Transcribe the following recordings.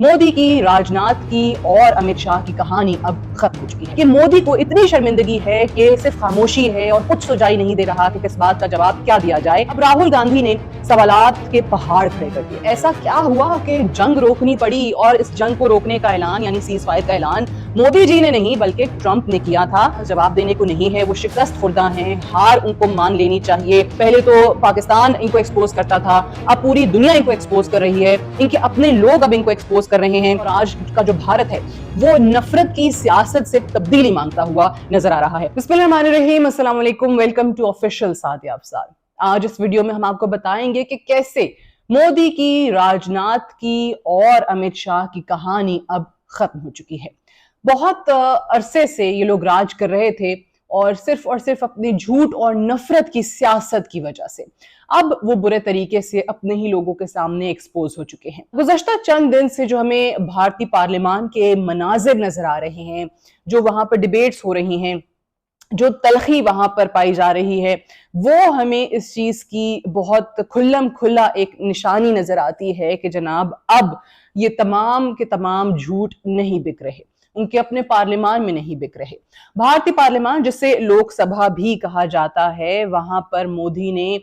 मोदी की, राजनाथ की और अमित शाह की कहानी अब खत्म हो चुकी है कि मोदी को इतनी शर्मिंदगी है कि सिर्फ खामोशी है और कुछ सुझाई नहीं दे रहा कि किस बात का जवाब क्या दिया जाए। अब राहुल गांधी ने सवालात के पहाड़ खड़े कर दिए। ऐसा क्या हुआ कि जंग रोकनी पड़ी और इस जंग को रोकने का ऐलान यानी सीज फायर का ऐलान मोदी जी ने नहीं बल्कि ट्रंप ने किया था। जवाब देने को नहीं है, वो शिकस्त खुर्दा हैं, हार उनको मान लेनी चाहिए। पहले तो पाकिस्तान इनको एक्सपोज करता था, अब पूरी दुनिया इनको एक्सपोज कर रही है, इनके अपने लोग अब इनको एक्सपोज कर रहे हैं और आज का जो भारत है वो नफरत की सियासत से तब्दीली मांगता हुआ नजर आ रहा है। बिस्मिल्लाहिर्रहमानिर्रहीम, अस्सलाम वालेकुम, welcome to official Sadia Afsar. आज इस वीडियो में हम आपको बताएंगे कि कैसे मोदी की, राजनाथ की और अमित शाह की कहानी अब खत्म हो चुकी है। बहुत अरसे से ये लोग राज कर रहे थे और सिर्फ अपने झूठ और नफरत की सियासत की वजह से अब वो बुरे तरीके से अपने ही लोगों के सामने एक्सपोज हो चुके हैं। गुज़श्ता चंद दिन से जो हमें भारतीय पार्लियामान के मनाजिर नजर आ रहे हैं, जो वहां पर डिबेट्स हो रही हैं, जो तलखी वहां पर पाई जा रही है, वो हमें इस चीज की बहुत खुल्लम खुल्ला एक निशानी नजर आती है कि जनाब अब ये तमाम के तमाम झूठ नहीं बिक रहे, उनके अपने पार्लियामान में नहीं बिक रहे। भारतीय पार्लियामान, जिसे लोकसभा भी कहा जाता है, वहां पर मोदी ने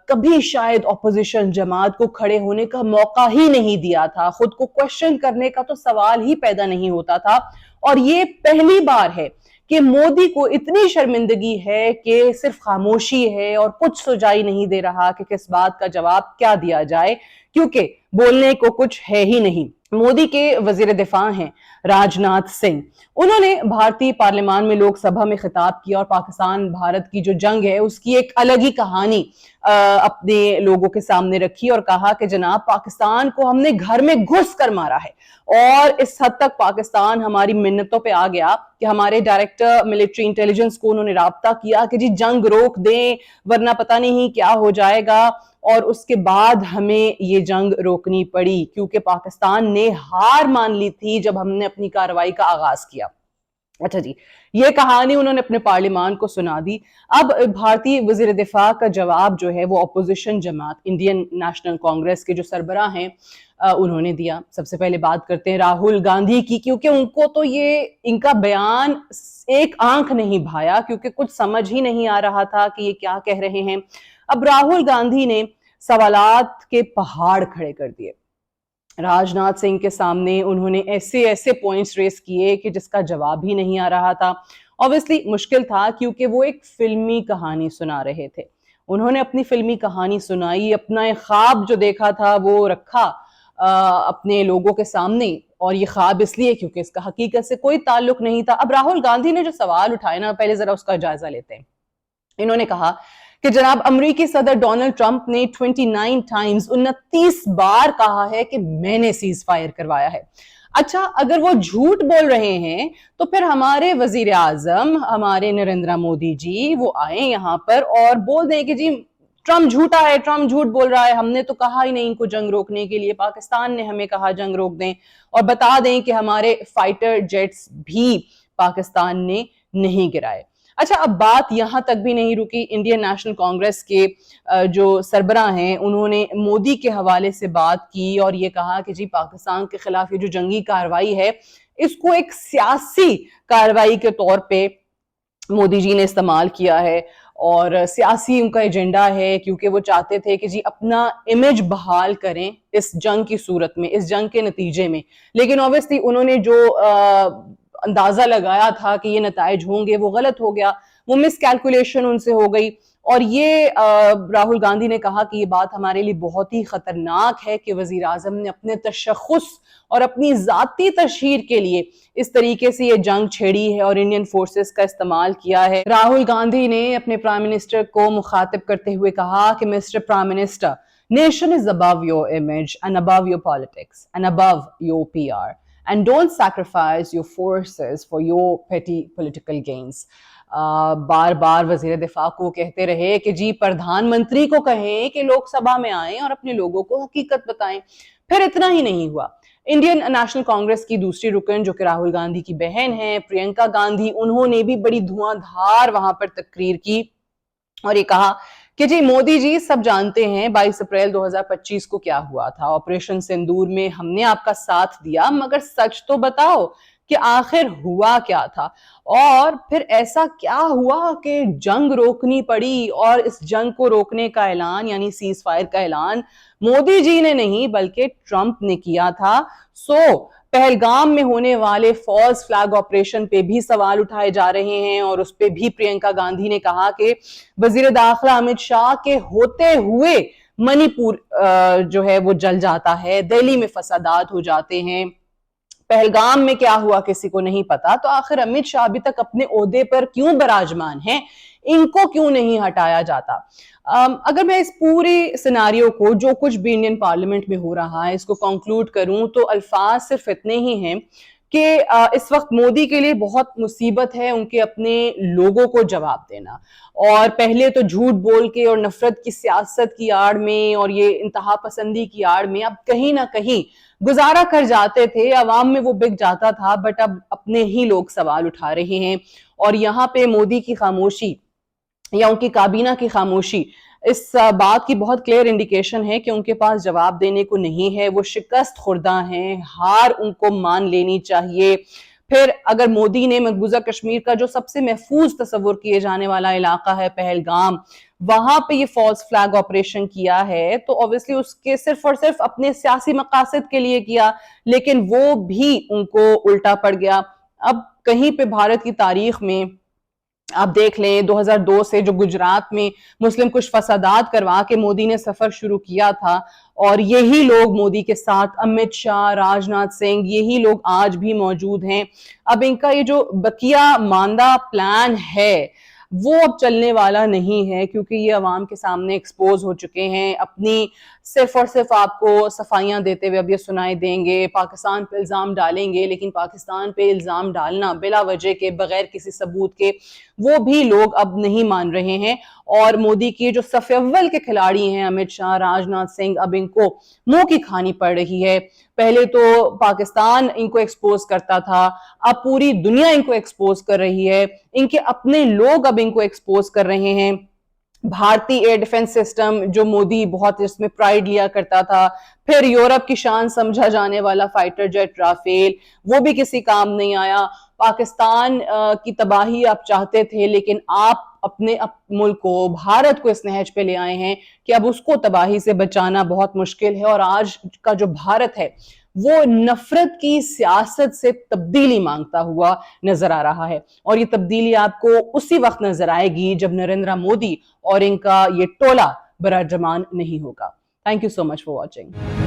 कभी शायद ऑपोजिशन जमात को खड़े होने का मौका ही नहीं दिया था, खुद को क्वेश्चन करने का तो सवाल ही पैदा नहीं होता था। और ये पहली बार है कि मोदी को इतनी शर्मिंदगी है कि सिर्फ खामोशी है और कुछ सुझाई नहीं दे रहा कि किस बात का जवाब क्या दिया जाए, क्योंकि बोलने को कुछ है ही नहीं। मोदी के वजीर दिफा हैं राजनाथ सिंह, उन्होंने भारतीय पार्लियामान में लोकसभा में खिताब किया और पाकिस्तान भारत की जो जंग है उसकी एक अलग ही कहानी अपने लोगों के सामने रखी और कहा कि जनाब पाकिस्तान को हमने घर में घुस कर मारा है और इस हद तक पाकिस्तान हमारी मिन्नतों पे आ गया कि हमारे डायरेक्टर मिलिट्री इंटेलिजेंस को उन्होंने राब्ता किया कि जी जंग रोक दें वरना पता नहीं क्या हो जाएगा। और उसके बाद हमें ये जंग रोकनी पड़ी क्योंकि पाकिस्तान ने हार मान ली थी जब हमने अपनी कार्रवाई का आगाज किया। अच्छा जी, ये कहानी उन्होंने अपने पार्लियामान को सुना दी। अब भारतीय वजीर दिफा का जवाब जो है वो अपोजिशन जमात इंडियन नेशनल कांग्रेस के जो सरबराह हैं उन्होंने दिया। सबसे पहले बात करते हैं राहुल गांधी की, क्योंकि उनको तो ये इनका बयान एक आंख नहीं भाया, क्योंकि कुछ समझ ही नहीं आ रहा था कि ये क्या कह रहे हैं। अब राहुल गांधी ने सवालात के पहाड़ खड़े कर दिए। राजनाथ सिंह के सामने उन्होंने ऐसे ऐसे पॉइंट्स रेस किए कि जिसका जवाब ही नहीं आ रहा था। ऑब्वियसली मुश्किल था क्योंकि वो एक फिल्मी कहानी सुना रहे थे। उन्होंने अपनी फिल्मी कहानी सुनाई, अपना एक ख्वाब जो देखा था वो रखा अपने लोगों के सामने, और ये ख्वाब इसलिए क्योंकि इसका हकीकत से कोई ताल्लुक नहीं था। अब राहुल गांधी ने जो सवाल उठाए ना, पहले जरा उसका जायजा लेते हैं। इन्होंने कहा कि जनाब अमेरिकी सदर डोनाल्ड ट्रंप ने 29 टाइम्स 29 बार कहा है कि मैंने सीज फायर करवाया है। अच्छा, अगर वो झूठ बोल रहे हैं तो फिर हमारे वजीर आजम हमारे नरेंद्र मोदी जी वो आए यहाँ पर और बोल दें कि जी ट्रंप झूठा है, ट्रंप झूठ बोल रहा है, हमने तो कहा ही नहीं इनको जंग रोकने के लिए, पाकिस्तान ने हमें कहा जंग रोक दें, और बता दें कि हमारे फाइटर जेट्स भी पाकिस्तान ने नहीं गिराए। अच्छा, अब बात यहां तक भी नहीं रुकी। इंडियन नेशनल कांग्रेस के जो सरबराह हैं उन्होंने मोदी के हवाले से बात की और ये कहा कि जी पाकिस्तान के खिलाफ ये जो जंगी कार्रवाई है इसको एक सियासी कार्रवाई के तौर पे मोदी जी ने इस्तेमाल किया है और सियासी उनका एजेंडा है, क्योंकि वो चाहते थे कि जी अपना इमेज बहाल करें इस जंग की सूरत में, इस जंग के नतीजे में। लेकिन ऑब्वियसली उन्होंने जो अंदाजा लगाया था कि ये नताइज होंगे वो गलत हो गया, वो मिस कैलकुलेशन उनसे हो गई। और ये राहुल गांधी ने कहा कि ये बात हमारे लिए बहुत ही खतरनाक है कि वजीर आजम ने अपने तशख्खुस और अपनी जाती तशहीर के लिए इस तरीके से ये जंग छेड़ी है और इंडियन फोर्सेस का इस्तेमाल किया है। राहुल गांधी ने अपने प्राइम मिनिस्टर को मुखातिब करते हुए कहा कि mister prime minister, nation is above your image and above your politics and above your PR, and don't sacrifice your forces for your petty political gains. बार बार वजीर दिफा को कहते रहे कि जी प्रधानमंत्री को कहें कि लोकसभा में आए और अपने लोगों को हकीकत बताएं। फिर इतना ही नहीं हुआ, इंडियन नेशनल कांग्रेस की दूसरी रुकन जो कि राहुल गांधी की बहन है प्रियंका गांधी, उन्होंने भी बड़ी धुआंधार वहां पर तकरीर की और ये कहा कि जी मोदी जी सब जानते हैं 22 अप्रैल 2025 को क्या हुआ था। ऑपरेशन सिंदूर में हमने आपका साथ दिया, मगर सच तो बताओ कि आखिर हुआ क्या था, और फिर ऐसा क्या हुआ कि जंग रोकनी पड़ी। और इस जंग को रोकने का ऐलान यानी सीज फायर का ऐलान मोदी जी ने नहीं बल्कि ट्रंप ने किया था। पहलगाम में होने वाले फॉल्स फ्लैग ऑपरेशन पे भी सवाल उठाए जा रहे हैं, और उस पे भी प्रियंका गांधी ने कहा कि वजीर दाखिला अमित शाह के होते हुए मणिपुर जो है वो जल जाता है, दिल्ली में फसादात हो जाते हैं, पहलगाम में क्या हुआ किसी को नहीं पता। तो आखिर अमित शाह अभी तक अपने ओहदे पर क्यों विराजमान हैं, इनको क्यों नहीं हटाया जाता। अगर मैं इस पूरी सिनारियो को, जो कुछ भी इंडियन पार्लियामेंट में हो रहा है, इसको कंक्लूड करूं तो अल्फाज सिर्फ इतने ही हैं कि इस वक्त मोदी के लिए बहुत मुसीबत है उनके अपने लोगों को जवाब देना। और पहले तो झूठ बोल के और नफरत की सियासत की आड़ में और ये इंतहा पसंदी की आड़ में अब कहीं ना कहीं गुजारा कर जाते थे, अवाम में वो बिक जाता था, बट अब अपने ही लोग सवाल उठा रहे हैं। और यहाँ पे मोदी की खामोशी या उनकी काबीना की खामोशी इस बात की बहुत क्लियर इंडिकेशन है कि उनके पास जवाब देने को नहीं है, वो शिकस्त खुर्दा हैं, हार उनको मान लेनी चाहिए। फिर अगर मोदी ने मकबूजा कश्मीर का जो सबसे महफूज तस्वुर किए जाने वाला इलाका है पहलगाम, वहां पे ये फॉल्स फ्लैग ऑपरेशन किया है, तो ऑब्वियसली उसके सिर्फ और सिर्फ अपने सियासी मकासद के लिए किया, लेकिन वो भी उनको उल्टा पड़ गया। अब कहीं पे भारत की तारीख में आप देख लें 2002 से जो गुजरात में मुस्लिम कुछ फसादात करवा के मोदी ने सफर शुरू किया था, और यही लोग मोदी के साथ, अमित शाह, राजनाथ सिंह, यही लोग आज भी मौजूद हैं। अब इनका ये जो बकिया मांदा प्लान है वो अब चलने वाला नहीं है, क्योंकि ये अवाम के सामने एक्सपोज हो चुके हैं। अपनी सिर्फ और सिर्फ आपको सफाइयां देते हुए अब ये सुनाई देंगे, पाकिस्तान पे इल्जाम डालेंगे, लेकिन पाकिस्तान पे इल्जाम डालना बिला वजह के, बगैर किसी सबूत के, वो भी लोग अब नहीं मान रहे हैं। और मोदी की जो सफ़े अव्वल के खिलाड़ी हैं अमित शाह, राजनाथ सिंह, अब इनको मुंह की खानी पड़ रही है। पहले तो पाकिस्तान इनको एक्सपोज करता था, अब पूरी दुनिया इनको एक्सपोज कर रही है, इनके अपने लोग अब इनको एक्सपोज कर रहे हैं। भारतीय एयर डिफेंस सिस्टम जो मोदी बहुत इसमें प्राइड लिया करता था, फिर यूरोप की शान समझा जाने वाला फाइटर जेट राफेल, वो भी किसी काम नहीं आया। पाकिस्तान की तबाही आप चाहते थे, लेकिन आप अपने मुल्क को, भारत को इस नहज पे ले आए हैं कि अब उसको तबाही से बचाना बहुत मुश्किल है। और आज का जो भारत है वो नफरत की सियासत से तब्दीली मांगता हुआ नजर आ रहा है, और ये तब्दीली आपको उसी वक्त नजर आएगी जब नरेंद्र मोदी और इनका ये टोला बराजमान नहीं होगा। Thank you so much for watching.